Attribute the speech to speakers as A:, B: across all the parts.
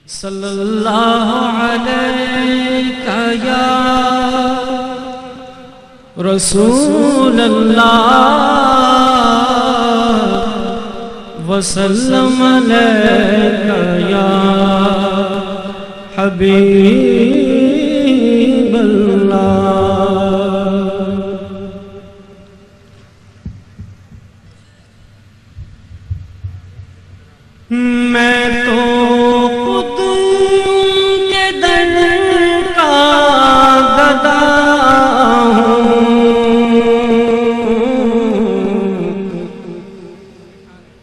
A: صلی اللہ علیہ یا رسول اللہ وسلم علیہ یا حبیب اللہ۔ میں تو خود کے در کا گدا ہوں،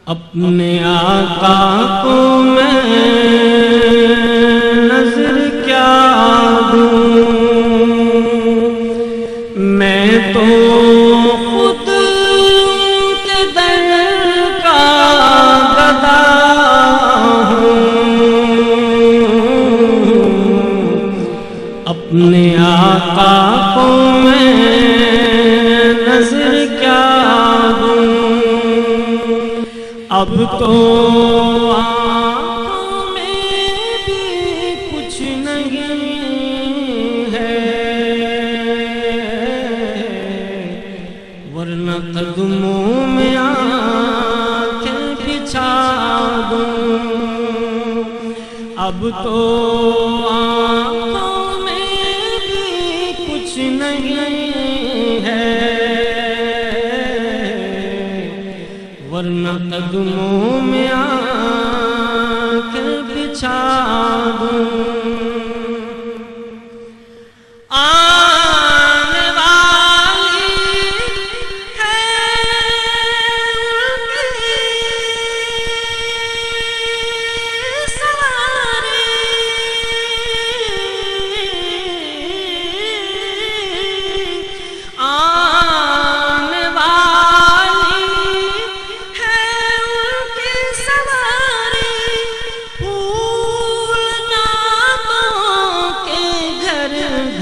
A: اپنے آقا کو میں نظر کیا دوں۔ میں تو خود کے در کا گدا اپنے آقا کو میں نظر کیا دوں۔ اب تو آنکھوں میں بھی کچھ نہیں ہے، ورنہ قدموں میں آنکھیں بچھا دوں۔ اب تو نہیں ہے، ورنہ قدموں میں آنکھیں بچھا دوں۔ آنے والی ہے سواری،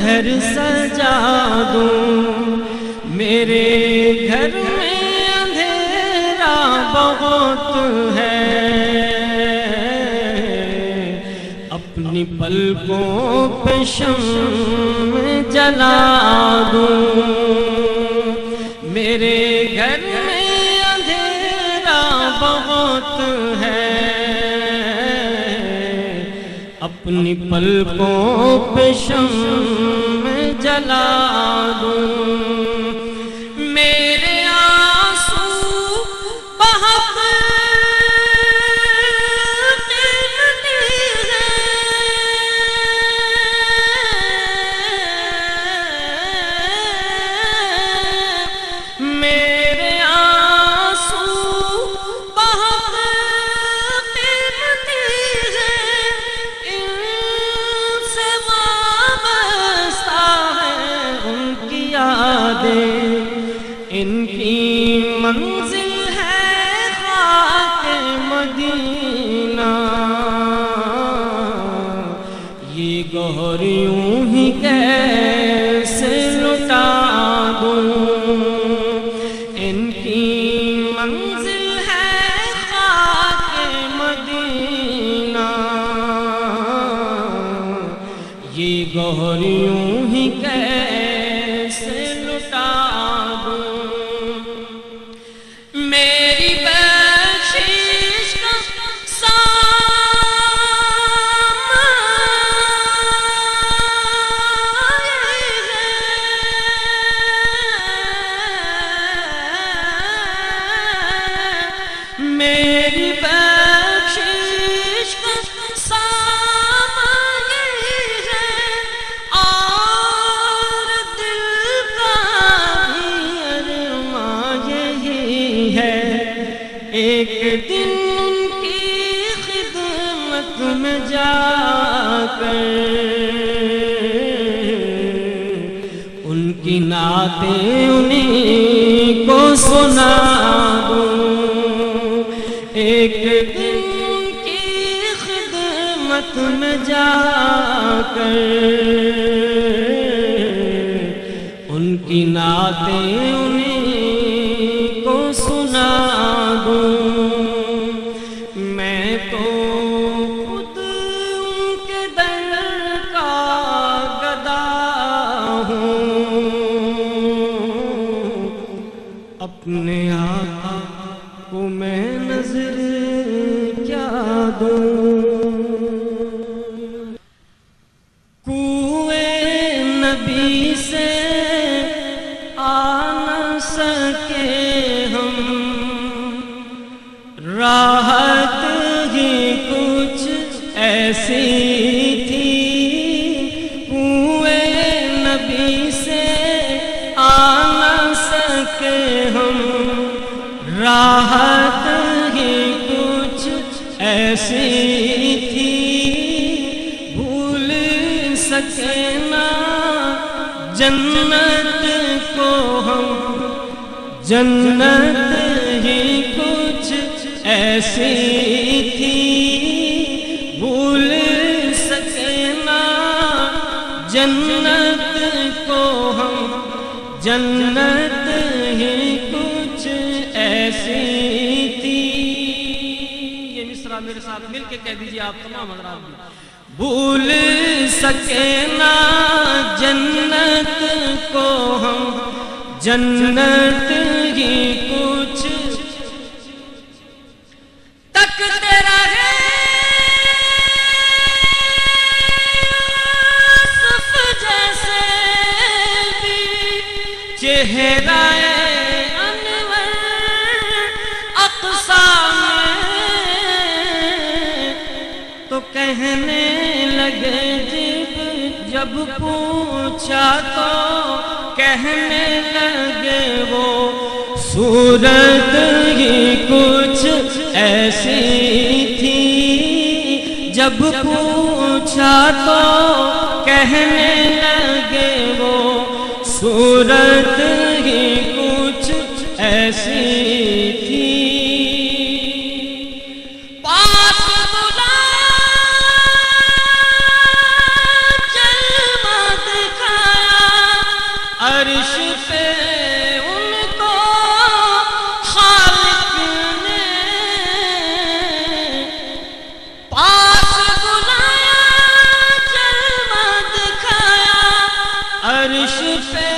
A: گھر سجا دوں۔ میرے گھر میں اندھیرا بہت ہے، اپنی پلکوں پہ شمع جلا دوں۔ میرے گھر میں اندھیرا بہت ہے، اپنی پلکوں پہ شمع جلا دوں۔ میرے آنسو بہت قیمتی ہیں، میرے آنسو بہت قیمتی ہیں، ان کی منزل ہے خاک مدینہ۔ یہ گوہر یوں ہی کیسے لٹا دوں، ان کی منزل ہے خاک مدینہ۔ یہ گوہر یوں ہی کیسے لٹا دوں۔ میری بخشش کا میری بخشش کا سامان یہی ہے، اور دل کا بھی ارمان یہی ہے۔ ایک دن ان کی خدمت میں جا کر ان کی نعتیں انہیں کو سنا دوں۔ ایک دن کی خدمت میں جا کر ان کی نعتیں انہیں کو سنا دوں۔ میں تو خود ایسی تھی ہوئے نبی سے آ نہ سکے ہم راحت ہی کچھ ایسی تھی بھول سکے نہ جنت کو ہم جنت ہی کچھ ایسی تھی بھول سکے نہ جنت کو ہم جنت ہی کچھ ایسی تھی. یہ مصرع میرے ساتھ مل کے کہہ دیجیے آپ تمام حضرات بھی. بھول سکے نہ جنت کو ہم جنت ہی کچھ تک تیرا ہے یوسف جیسے بھی چہرہ انور اقصی میں تو کہنے لگے جب پوچھا تو کہنے لگے وہ صورت ہی کچھ ایسی تھی جب پوچھا تو کہنے لگے وہ صورت ہی کچھ ایسی تھی. عرش پہ ان کو خالق نے پاس بلایا جلوہ دکھایا عرش پہ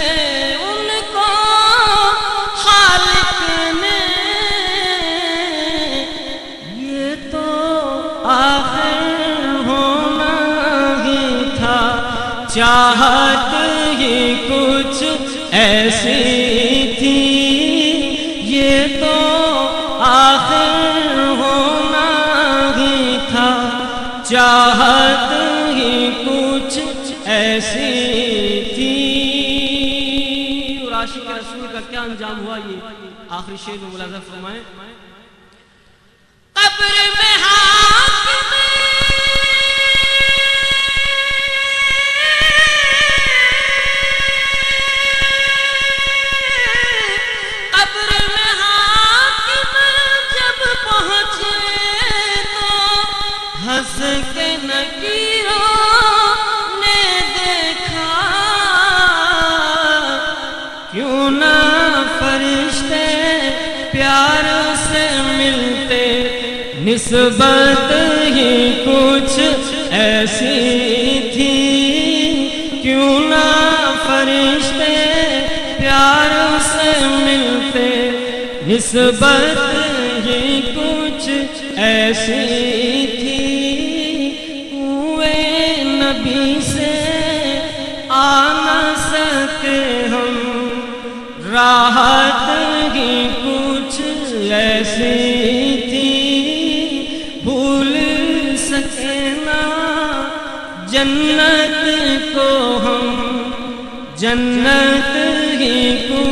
A: ان کو خالق نے یہ تو آخر ہونا ہی تھا چاہت ہی کچھ ایسی تھی یہ تو آخر ہونا ہی تھا چاہت ہی کچھ ایسی تھی. اور عاشق رسول کا کیا انجام ہوا یہ آخری شعر میں ملاحظہ فرمائیں. قبر میں ہنس کے نکیروں نے دیکھا کیوں نہ فرشتے پیار سے ملتے نسبت ہی کچھ ایسی تھی کیوں نہ فرشتے پیار سے ملتے نسبت ہی کچھ ایسی تھی نبی سے آ نہ سکے ہم راحت ہی کچھ ایسی تھی بھول سکے نہ جنت کو ہم جنت ہی کچھ